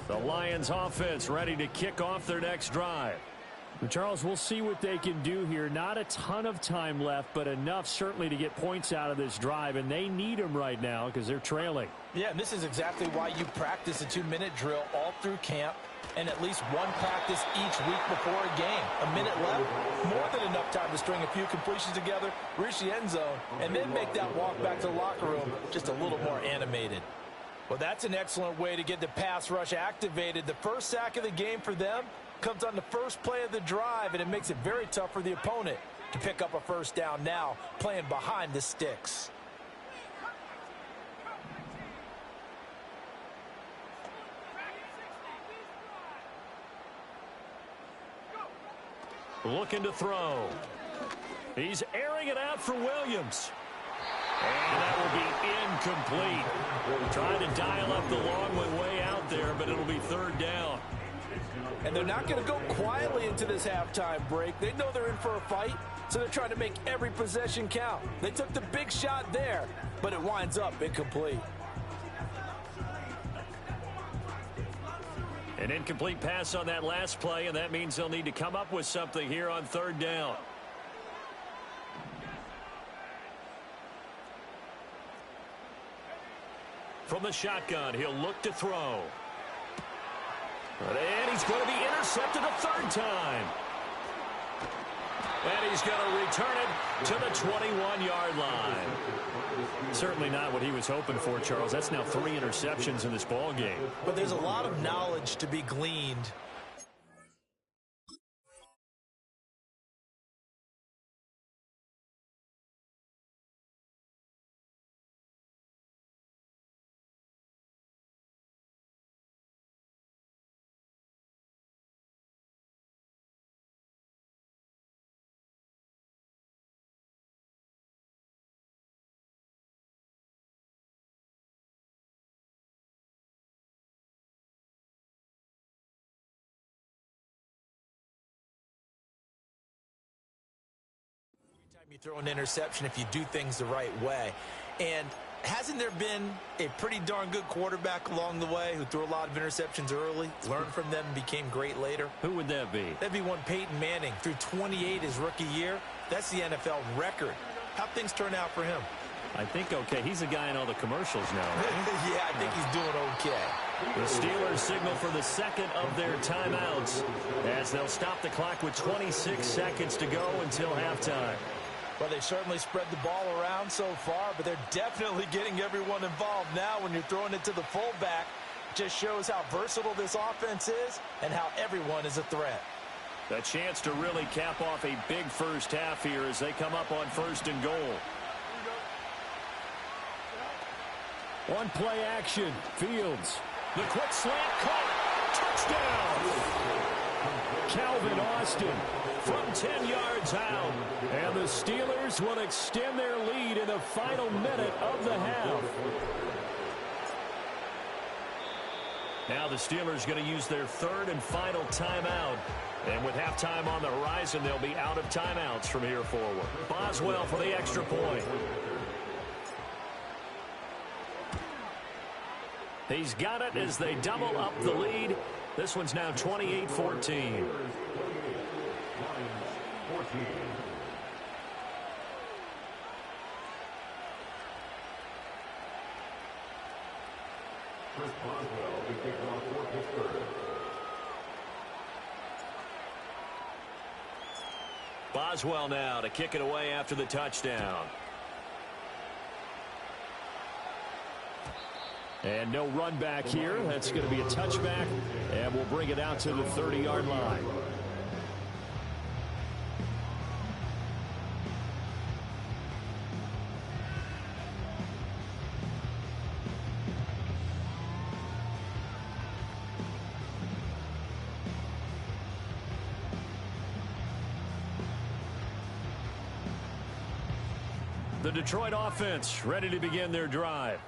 The Lions offense ready to kick off their next drive. Charles, we'll see what they can do here. Not a ton of time left, but enough certainly to get points out of this drive, and they need them right now because they're trailing. Yeah, and this is exactly why you practice a 2-minute drill all through camp and at least one practice each week before a game. A minute left, more than enough time to string a few completions together, reach the end zone, and then make that walk back to the locker room just a little more animated. Well, that's an excellent way to get the pass rush activated. The first sack of the game for them comes on the first play of the drive, and it makes it very tough for the opponent to pick up a first down now, playing behind the sticks. Looking to throw. He's airing it out for Williams. And that will be incomplete. Trying to dial up the long one way out there, but it'll be third down. And they're not going to go quietly into this halftime break. They know they're in for a fight, so they're trying to make every possession count. They took the big shot there, but it winds up incomplete. An incomplete pass on that last play, and that means they'll need to come up with something here on third down. From the shotgun, he'll look to throw. And he's going to be intercepted a third time. And he's going to return it to the 21-yard line. Certainly not what he was hoping for, Charles. That's now 3 interceptions in this ball game. But there's a lot of knowledge to be gleaned. You throw an interception if you do things the right way. And hasn't there been a pretty darn good quarterback along the way who threw a lot of interceptions early, learned from them, and became great later? Who would that be? That'd be one Peyton Manning. Threw 28 his rookie year. That's the NFL record. How'd things turn out for him? I think okay. He's a guy in all the commercials now, right? Yeah, I think he's doing okay. The Steelers signal for the second of their timeouts as they'll stop the clock with 26 seconds to go until halftime. Well, they certainly spread the ball around so far, but they're definitely getting everyone involved now when you're throwing it to the fullback. Just shows how versatile this offense is and how everyone is a threat. A chance to really cap off a big first half here as they come up on first and goal. One play action. Fields. The quick slant caught. Touchdown. Calvin Austin from 10 yards out. And the Steelers will extend their lead in the final minute of the half. Now the Steelers going to use their third and final timeout. And with halftime on the horizon, they'll be out of timeouts from here forward. Boswell for the extra point. He's got it as they double up the lead. This one's now 28-14. Boswell now to kick it away after the touchdown. And no run back here. That's going to be a touchback, and we'll bring it out to the 30-yard line. The Detroit offense ready to begin their drive.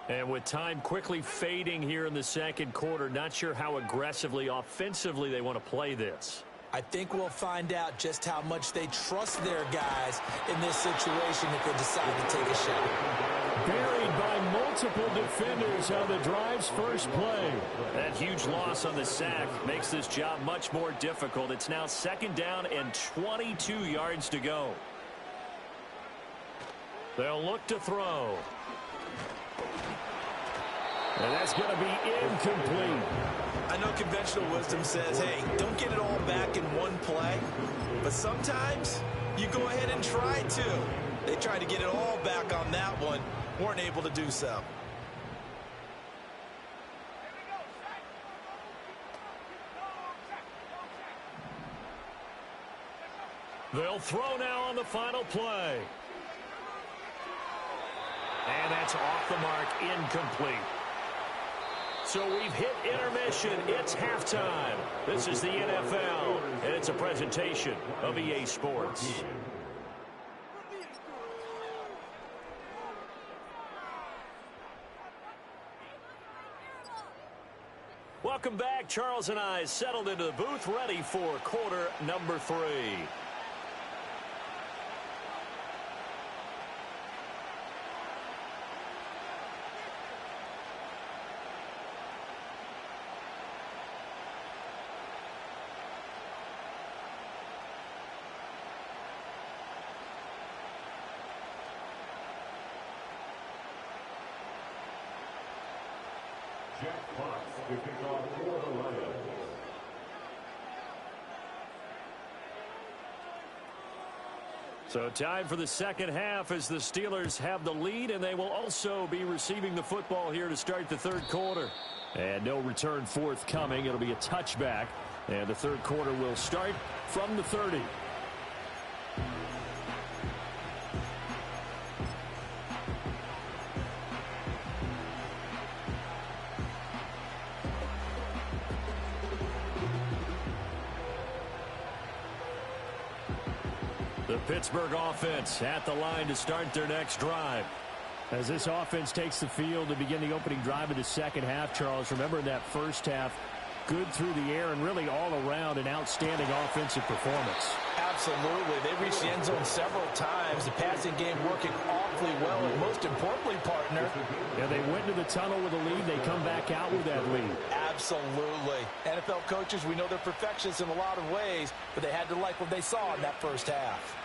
And with time quickly fading here in the second quarter, not sure how aggressively, offensively they want to play this. I think we'll find out just how much they trust their guys in this situation if they decide to take a shot. Buried by more. multiple defenders on the drive's first play. That huge loss on the sack makes this job much more difficult. It's now 2nd down and 22 yards to go. They'll look to throw. And that's going to be incomplete. I know conventional wisdom says, hey, don't get it all back in one play. But sometimes you go ahead and try to. They tried to get it all back on that one. Weren't able to do so. They'll throw now on the final play. And that's off the mark, incomplete. So we've hit intermission. It's halftime. This is the NFL, and it's a presentation of EA Sports. Welcome back. Charles and I settled into the booth, ready for quarter number 3. So time for the second half as the Steelers have the lead, and they will also be receiving the football here to start the third quarter. And no return forthcoming. It'll be a touchback, and the third quarter will start from the 30. The Pittsburgh offense at the line to start their next drive. As this offense takes the field to begin the opening drive of the second half, Charles, remember in that first half, good through the air and really all around an outstanding offensive performance. Absolutely. They reached the end zone several times. The passing game working awfully well, and most importantly, partner. Yeah, they went into the tunnel with a lead. They come back out with that lead. Absolutely. NFL coaches, we know they're perfectionists in a lot of ways, but they had to like what they saw in that first half.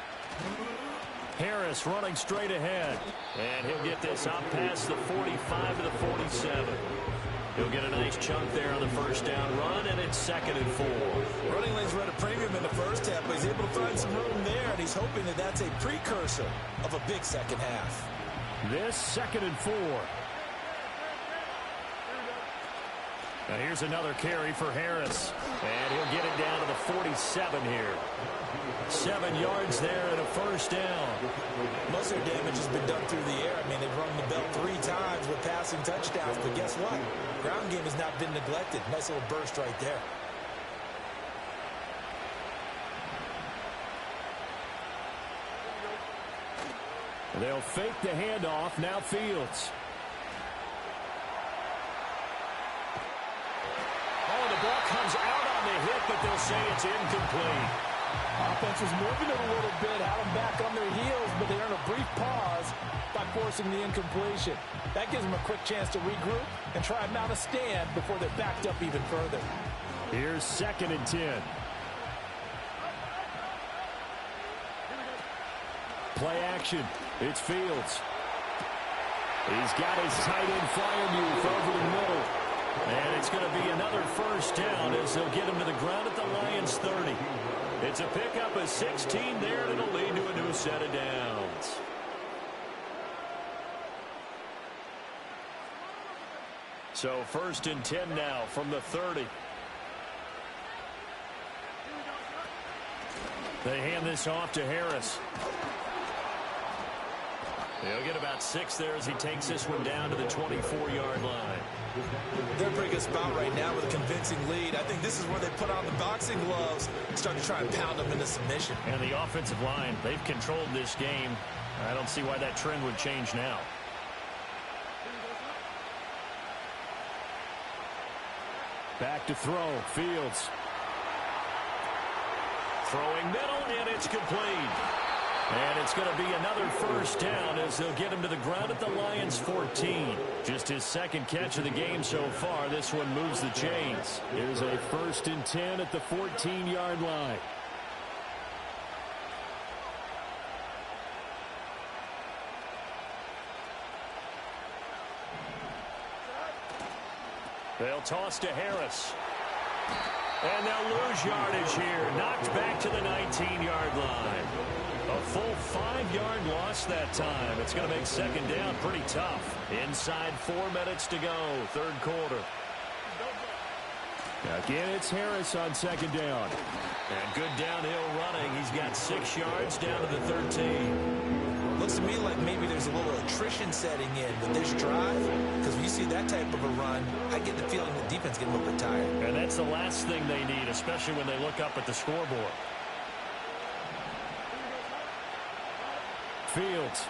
Harris running straight ahead. And he'll get this up past the 45 to the 47. He'll get a nice chunk there on the first down run, and it's 2nd and 4. Running lanes were at a premium in the first half, but he's able to find some room there, and he's hoping that that's a precursor of a big second half. This 2nd and 4. Now here's another carry for Harris. And he'll get it down to the 47 here. 7 yards there and a first down. Most of their damage has been done through the air. I mean, they've rung the bell 3 times with passing touchdowns, but guess what? Ground game has not been neglected. Nice little burst right there. They'll fake the handoff. Now Fields. Oh, the ball comes out on the hit, but they'll say it's incomplete. Offense was moving it a little bit, had them back on their heels, but they earn a brief pause by forcing the incompletion. That gives them a quick chance to regroup and try and mount a stand before they're backed up even further. Here's 2nd and 10. Play action. It's Fields. He's got his tight end Fryermuth over the middle. And it's going to be another first down as they'll get him to the ground at the Lions' 30. It's a pickup of 16 there, and it'll lead to a new set of downs. So 1st and 10 now from the 30. They hand this off to Harris. He'll get about 6 there as he takes this one down to the 24-yard line. They're in a pretty good spot right now with a convincing lead. I think this is where they put on the boxing gloves and start to try and pound them into submission. And the offensive line, they've controlled this game. I don't see why that trend would change now. Back to throw. Fields. Throwing middle, and it's complete. And it's going to be another first down as they'll get him to the ground at the Lions' 14. Just his second catch of the game so far. This one moves the chains. Here's a 1st and 10 at the 14-yard line. They'll toss to Harris. And they'll lose yardage here. Knocked back to the 19-yard line. A full 5-yard loss that time. It's going to make second down pretty tough. Inside 4 minutes to go, third quarter. Again, it's Harris on second down. And good downhill running. He's got 6 yards down to the 13. Looks to me like maybe there's a little attrition setting in with this drive, because when you see that type of a run, I get the feeling the defense getting a little bit tired. And that's the last thing they need, especially when they look up at the scoreboard. Fields.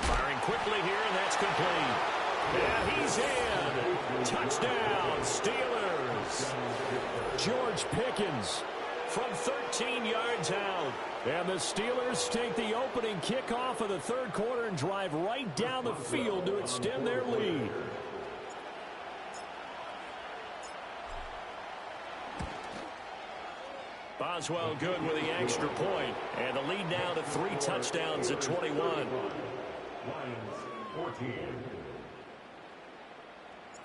Firing quickly here, and that's complete. And he's in. Touchdown, Steelers. George Pickens from 13 yards out. And the Steelers take the opening kickoff of the third quarter and drive right down the field to extend their lead. Boswell good with the extra point. And the lead now to 3 touchdowns at 21. Lions 14.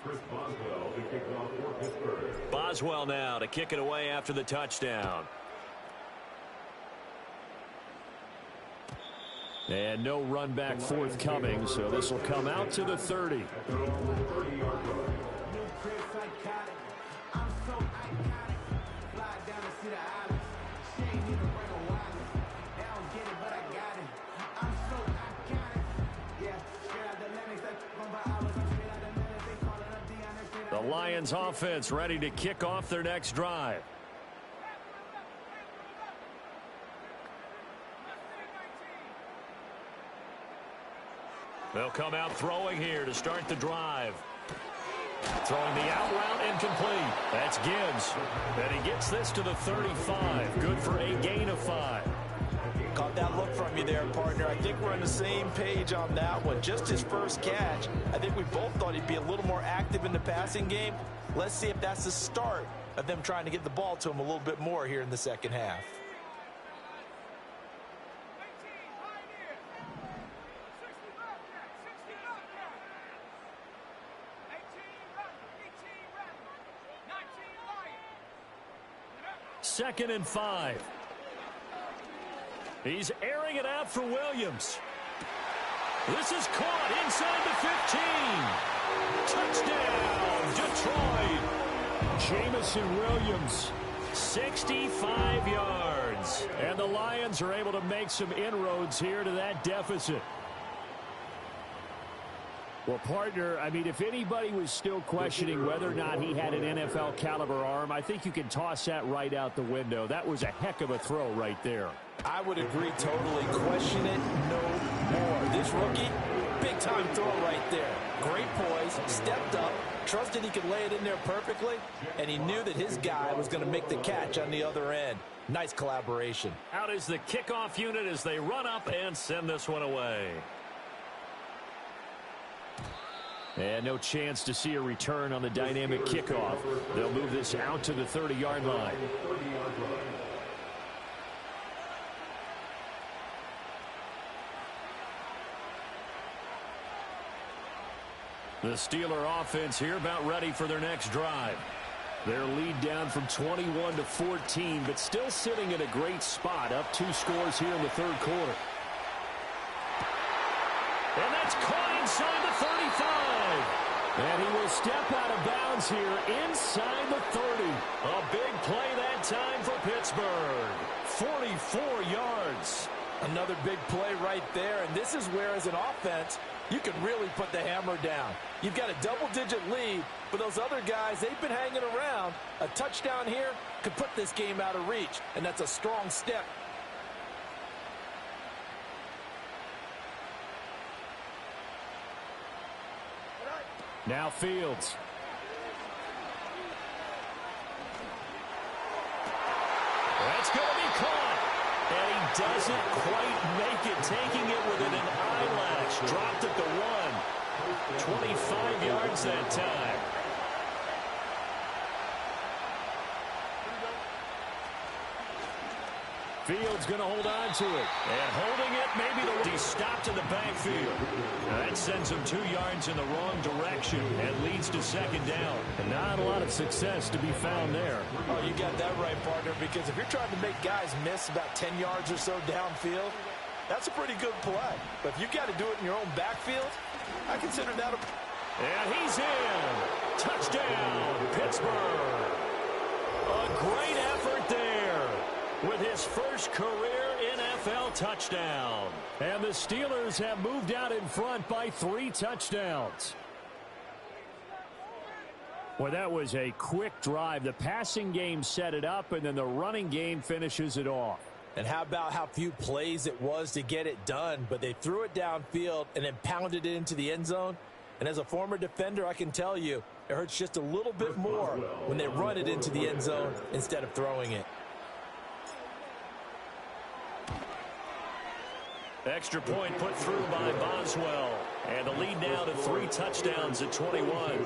Chris Boswell to kick off for Pittsburgh. Boswell now to kick it away after the touchdown. And no run back forthcoming, so this will come out to the 30. The Lions offense ready to kick off their next drive. They'll come out throwing here to start the drive. Throwing the out route incomplete. That's Gibbs. And he gets this to the 35. Good for a gain of 5. Caught that look from you there, partner. I think we're on the same page on that one. Just his first catch. I think we both thought he'd be a little more active in the passing game. Let's see if that's the start of them trying to get the ball to him a little bit more here in the second half. Second and 5. He's airing it out for Williams. This is caught inside the 15. Touchdown, Detroit. Jamison Williams. 65 yards. And the Lions are able to make some inroads here to that deficit. Well, partner, I mean, if anybody was still questioning whether or not he had an NFL caliber arm, I think you can toss that right out the window. That was a heck of a throw right there. I would agree totally. Question it no more. This rookie, big-time throw right there. Great poise, stepped up, trusted he could lay it in there perfectly, and he knew that his guy was going to make the catch on the other end. Nice collaboration. Out is the kickoff unit as they run up and send this one away. And no chance to see a return on the dynamic kickoff. They'll move this out to the 30-yard line. The Steeler offense here about ready for their next drive. Their lead down from 21 to 14, but still sitting in a great spot, up 2 scores here in the third quarter. And that's caught inside the 35. And he will step out of bounds here inside the 30. A big play that time for Pittsburgh. 44 yards. Another big play right there, and this is where, as an offense, you can really put the hammer down. You've got a double-digit lead, but those other guys, they've been hanging around. A touchdown here could put this game out of reach, and that's a strong step. Now That's going to be caught. And he doesn't quite make it, taking it within an eyelash. Dropped at the 1. 25 yards that time. Fields going to hold on to it. And holding it, maybe he stopped in the backfield. Now that sends him 2 yards in the wrong direction and leads to second down. And not a lot of success to be found there. Oh, you got that right, partner, because if you're trying to make guys miss about 10 yards or so downfield, that's a pretty good play. But if you've got to do it in your own backfield, I consider that a... And he's in. Touchdown, Pittsburgh. A great effort there with his first career NFL touchdown. And the Steelers have moved out in front by 3 touchdowns. Well, that was a quick drive. The passing game set it up, and then the running game finishes it off. And how about how few plays it was to get it done, but they threw it downfield and then pounded it into the end zone. And as a former defender, I can tell you, it hurts just a little bit more when they run it into the end zone instead of throwing it. Extra point put through by Boswell. And the lead now to 3 touchdowns at 21.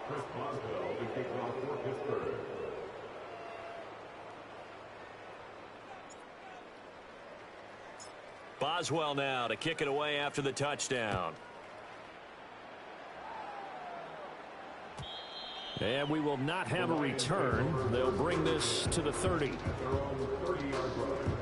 Chris Boswell to kick off for Pittsburgh. Boswell now to kick it away after the touchdown. And we will not have a return. They'll bring this to the 30. They're on the 30-yard line.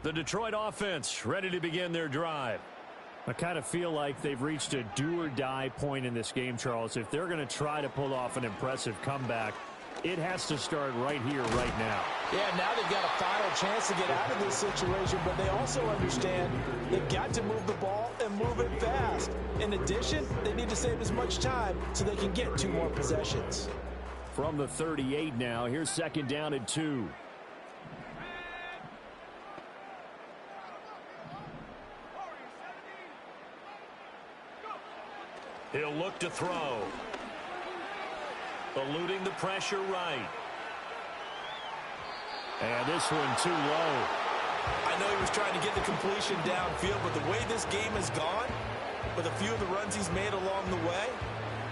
The Detroit offense ready to begin their drive. I kind of feel like they've reached a do-or-die point in this game, Charles. If they're going to try to pull off an impressive comeback, it has to start right here, right now. Yeah, now they've got a final chance to get out of this situation, but they also understand they've got to move the ball and move it fast. In addition, they need to save as much time so they can get 2 more possessions. From the 38 now, here's second down and 2. He'll look to throw. Eluding the pressure right. And this one too low. I know he was trying to get the completion downfield, but the way this game has gone, with a few of the runs he's made along the way,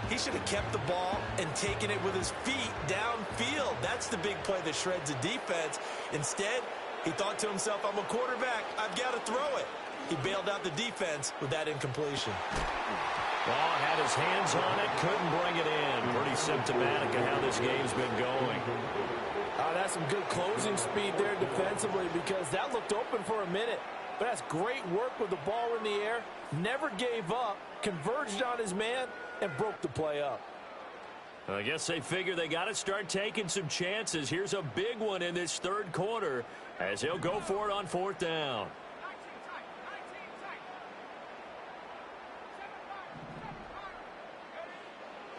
he should have kept the ball and taken it with his feet downfield. That's the big play that shreds the defense. Instead, he thought to himself, I'm a quarterback, I've got to throw it. He bailed out the defense with that incompletion. Ball had his hands on it, couldn't bring it in. Pretty symptomatic of how this game's been going. That's some good closing speed there defensively, because that looked open for a minute. But that's great work with the ball in the air. Never gave up, converged on his man, and broke the play up. I guess they figure they got to start taking some chances. Here's a big one in this third quarter as he'll go for it on 4th down.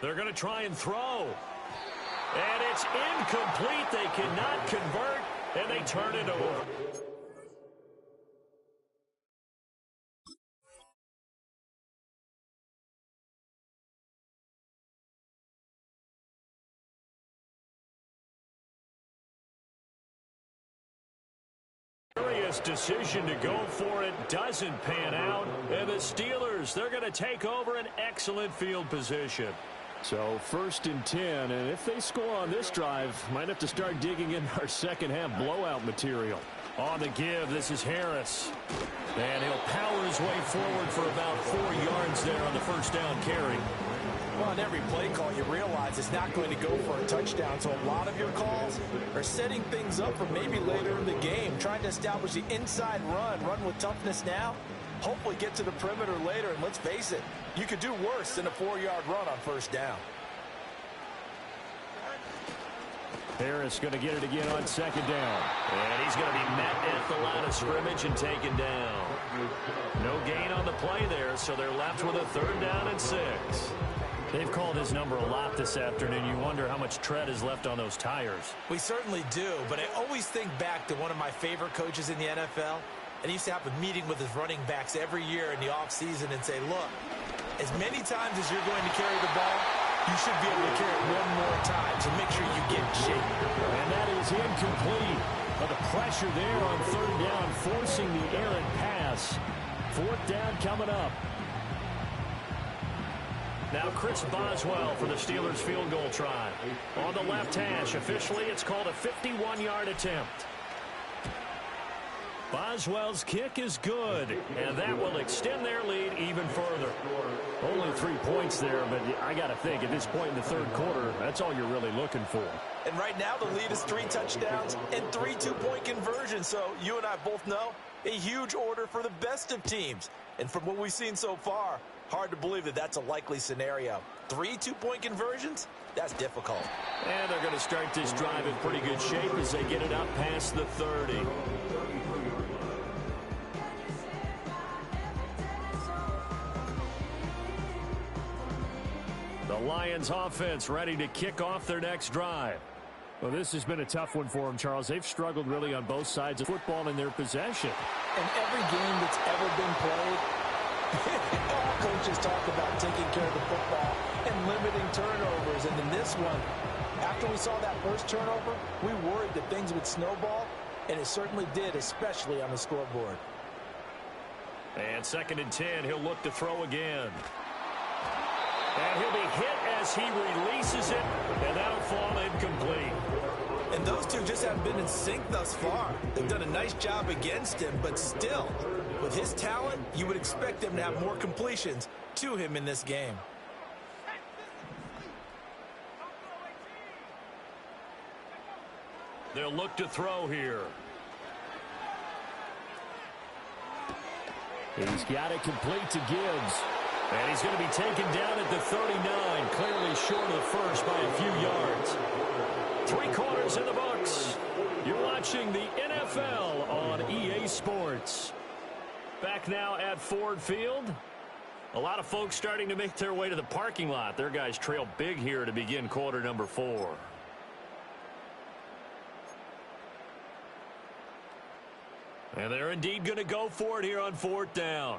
They're going to try and throw. And it's incomplete. They cannot convert, and they turn it over. Curious decision to go for it doesn't pan out, and the Steelers, they're going to take over an excellent field position. So 1st and 10, and if they score on this drive, might have to start digging in our second half blowout material. On the give, this is Harris. And he'll power his way forward for about 4 yards there on the first down carry. Well, on every play call, you realize it's not going to go for a touchdown. So a lot of your calls are setting things up for maybe later in the game, trying to establish the inside run with toughness now, hopefully get to the perimeter later, and let's face it, you could do worse than a 4-yard run on first down. Harris going to get it again on second down. And he's going to be met at the line of scrimmage and taken down. No gain on the play there, so they're left with a 3rd down and 6. They've called his number a lot this afternoon. You wonder how much tread is left on those tires. We certainly do, but I always think back to one of my favorite coaches in the NFL, and he used to have a meeting with his running backs every year in the offseason and say, look, as many times as you're going to carry the ball, you should be able to carry it one more time to make sure you get in shape. And that is incomplete. But the pressure there on 3rd down, forcing the errant pass. 4th down coming up. Now Chris Boswell for the Steelers field goal try. On the left hash, officially it's called a 51-yard attempt. Boswell's kick is good, and that will extend their lead even further. Only 3 points there, but I got to think at this point in the 3rd quarter, that's all you're really looking for. And right now the lead is 3 touchdowns and 3 two-point conversions. So you and I both know a huge order for the best of teams. And from what we've seen so far, hard to believe that that's a likely scenario. 3 two-point conversions? That's difficult. And they're going to start this drive in pretty good shape as they get it up past the 30. The Lions offense ready to kick off their next drive. Well, this has been a tough one for them, Charles. They've struggled really on both sides of football in their possession. In every game that's ever been played, all coaches talk about taking care of the football and limiting turnovers. And in this one, after we saw that first turnover, we worried that things would snowball, and it certainly did, especially on the scoreboard. And 2nd and 10, he'll look to throw again. And he'll be hit as he releases it, and that'll fall incomplete. And those two just haven't been in sync thus far. They've done a nice job against him, but still, with his talent, you would expect them to have more completions to him in this game. They'll look to throw here. He's got it complete to Gibbs. And he's going to be taken down at the 39, clearly short of the first by a few yards. 3 quarters in the books. You're watching the NFL on EA Sports. Back now at Ford Field. A lot of folks starting to make their way to the parking lot. Their guys trail big here to begin quarter number 4. And they're indeed going to go for it here on 4th down.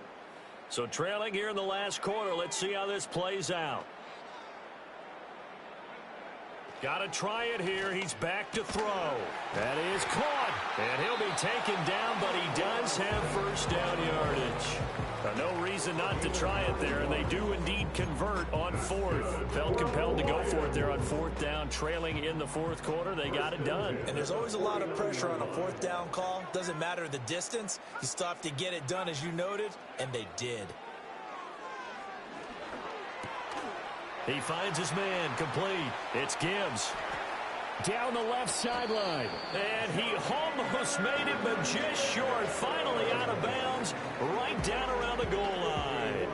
So trailing here in the last quarter, let's see how this plays out. Got to try it here. He's back to throw. That is caught. And he'll be taken down, but he does have first down yardage. No reason not to try it there, and they do indeed convert on 4th. Felt compelled to go for it there on 4th down, trailing in the 4th quarter. They got it done. And there's always a lot of pressure on a 4th down call. Doesn't matter the distance. You still have to get it done, as you noted, and they did. He finds his man, complete. It's Gibbs. Down the left sideline. And he almost made it, but just short. Finally out of bounds, right down around the goal line.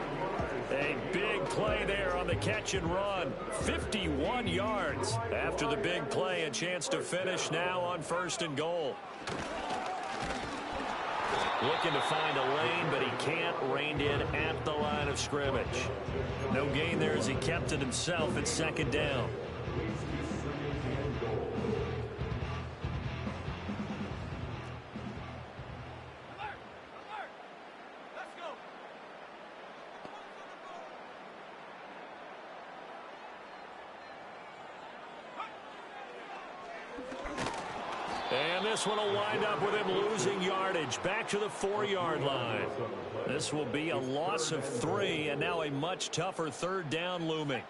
A big play there on the catch and run. 51 yards. After the big play, a chance to finish now on 1st and goal. Looking to find a lane, but he can't. Reined in at the line of scrimmage. No gain there as he kept it himself at 2nd down. And this one will wind up with him losing yardage back to the 4-yard line. This will be a loss of 3, and now a much tougher 3rd down looming.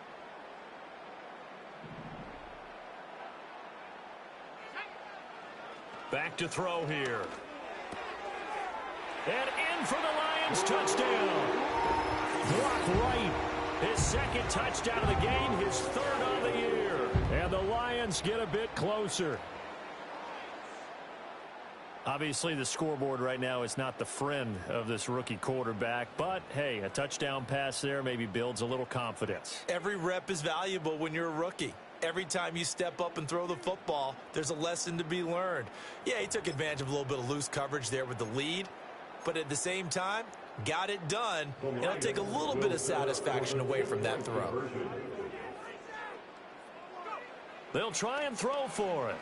Back to throw here. And in for the Lions touchdown. Blocked right. His 2nd touchdown of the game, his 3rd on the year. And the Lions get a bit closer. Obviously, the scoreboard right now is not the friend of this rookie quarterback, but, hey, a touchdown pass there maybe builds a little confidence. Every rep is valuable when you're a rookie. Every time you step up and throw the football, there's a lesson to be learned. Yeah, he took advantage of a little bit of loose coverage there with the lead, but at the same time, got it done. It'll take a little bit of satisfaction away from that throw. They'll try and throw for it.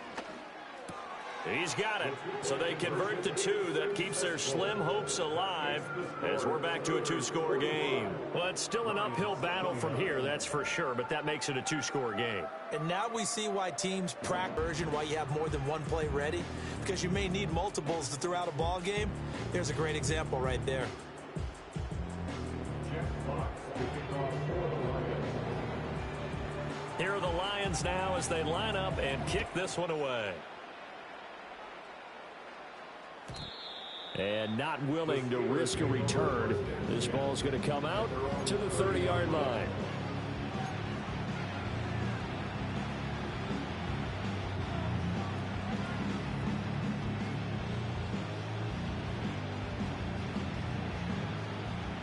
He's got it. So they convert the two. That keeps their slim hopes alive as we're back to a two-score game. Well, it's still an uphill battle from here, that's for sure, but that makes it a two-score game. And now we see why teams practice version, why you have more than one play ready, because you may need multiples to throw out a ball game. There's a great example right there. Here are the Lions now as they line up and kick this one away. And not willing to risk a return. This ball's going to come out to the 30-yard line.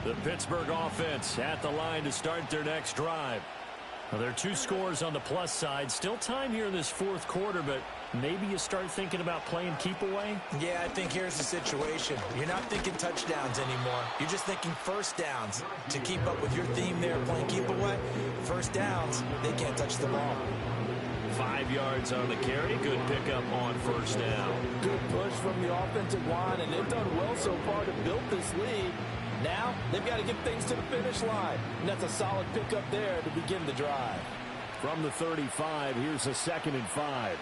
The Pittsburgh offense at the line to start their next drive. Well, there are two scores on the plus side. Still time here in this fourth quarter, but maybe you start thinking about playing keep away? Yeah, I think here's the situation. You're not thinking touchdowns anymore. You're just thinking first downs. To keep up with your theme there, playing keep away, first downs, they can't touch the ball. 5 yards on the carry. Good pickup on first down. Good push from the offensive line, and they've done well so far to build this lead. Now, they've got to get things to the finish line. And that's a solid pickup there to begin the drive. From the 35, here's a 2nd and 5.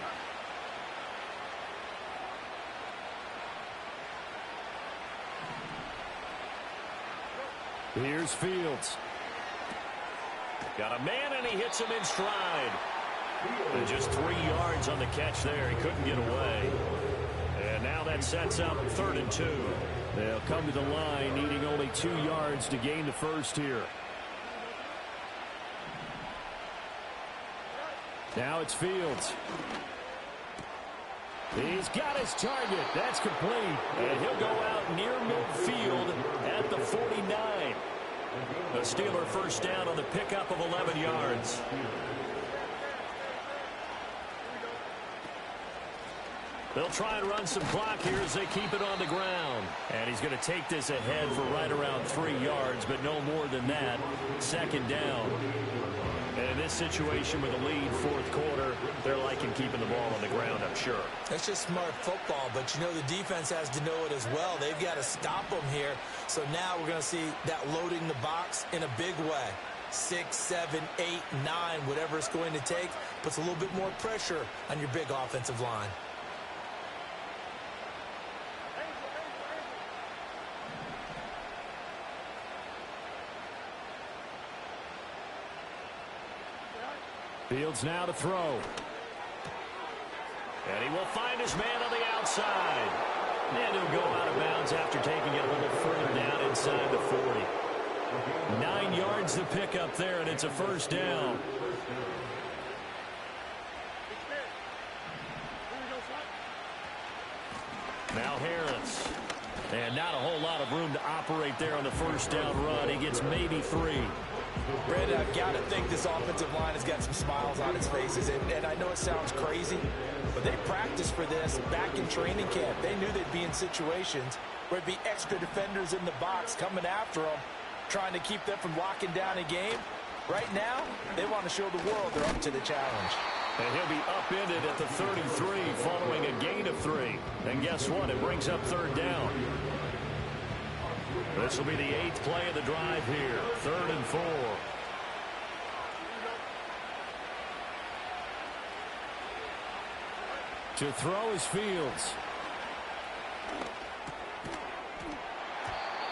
Here's Fields. Got a man, and he hits him in stride. And just 3 yards on the catch there. He couldn't get away. And now that sets up 3rd and 2. They'll come to the line, needing only 2 yards to gain the first here. Now it's Fields. He's got his target. That's complete. And he'll go out near midfield at the 49. A Steeler first down on the pickup of 11 yards. They'll try and run some clock here as they keep it on the ground. And he's going to take this ahead for right around 3 yards, but no more than that. 2nd down. And in this situation with a lead, fourth quarter, they're liking keeping the ball on the ground, I'm sure. That's just smart football, but you know the defense has to know it as well. They've got to stop them here. So now we're going to see that loading the box in a big way. 6, 7, 8, 9, whatever it's going to take, puts a little bit more pressure on your big offensive line. Fields now to throw. And he will find his man on the outside. And he'll go out of bounds after taking it a little further down inside the 40. 9 yards to pick up there, and it's a first down. Now Harris. And not a whole lot of room to operate there on the first down run. He gets maybe 3. Brandon, I've got to think this offensive line has got some smiles on its faces. And I know it sounds crazy, but they practiced for this back in training camp. They knew they'd be in situations where it'd be extra defenders in the box coming after them, trying to keep them from locking down a game. Right now, they want to show the world they're up to the challenge. And he'll be upended at the 33 following a gain of 3. And guess what? It brings up 3rd down. This will be the 8th play of the drive here. 3rd and 4. To throw is Fields.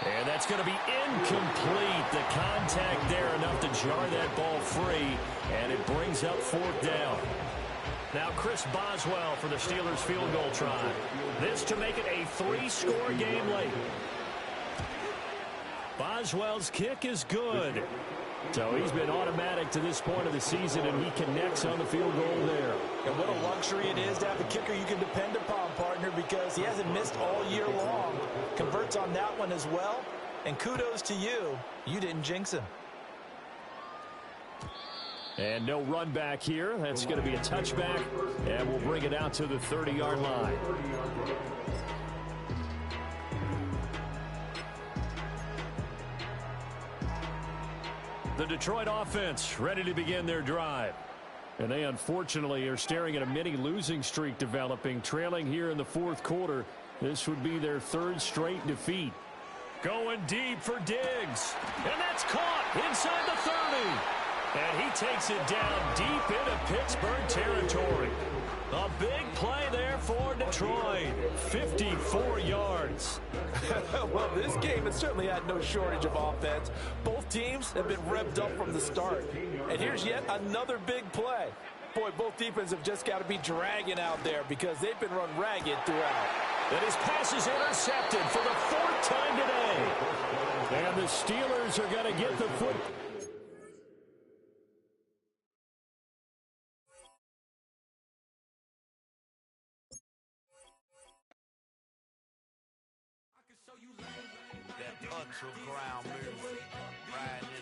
And that's going to be incomplete. The contact there enough to jar that ball free. And it brings up 4th down. Now Chris Boswell for the Steelers field goal try. This to make it a 3-score game late. Boswell's kick is good. So he's been automatic to this point of the season, and he connects on the field goal there. And what a luxury it is to have a kicker you can depend upon, partner, because he hasn't missed all year long. Converts on that one as well. And kudos to you. You didn't jinx him. And no run back here. That's going to be a touchback, and we'll bring it out to the 30-yard line. The Detroit offense ready to begin their drive. And they unfortunately are staring at a mini losing streak developing, trailing here in the fourth quarter. This would be their third straight defeat. Going deep for Diggs. And that's caught inside the 30. And he takes it down deep into Pittsburgh territory. A big play there for Detroit. 54 yards. Well, this game has certainly had no shortage of offense. Both teams have been revved up from the start. And here's yet another big play. Boy, both defenses have just got to be dragging out there because they've been run ragged throughout. And his pass is intercepted for the fourth time today. And the Steelers are going to get the foot. That ground move, riding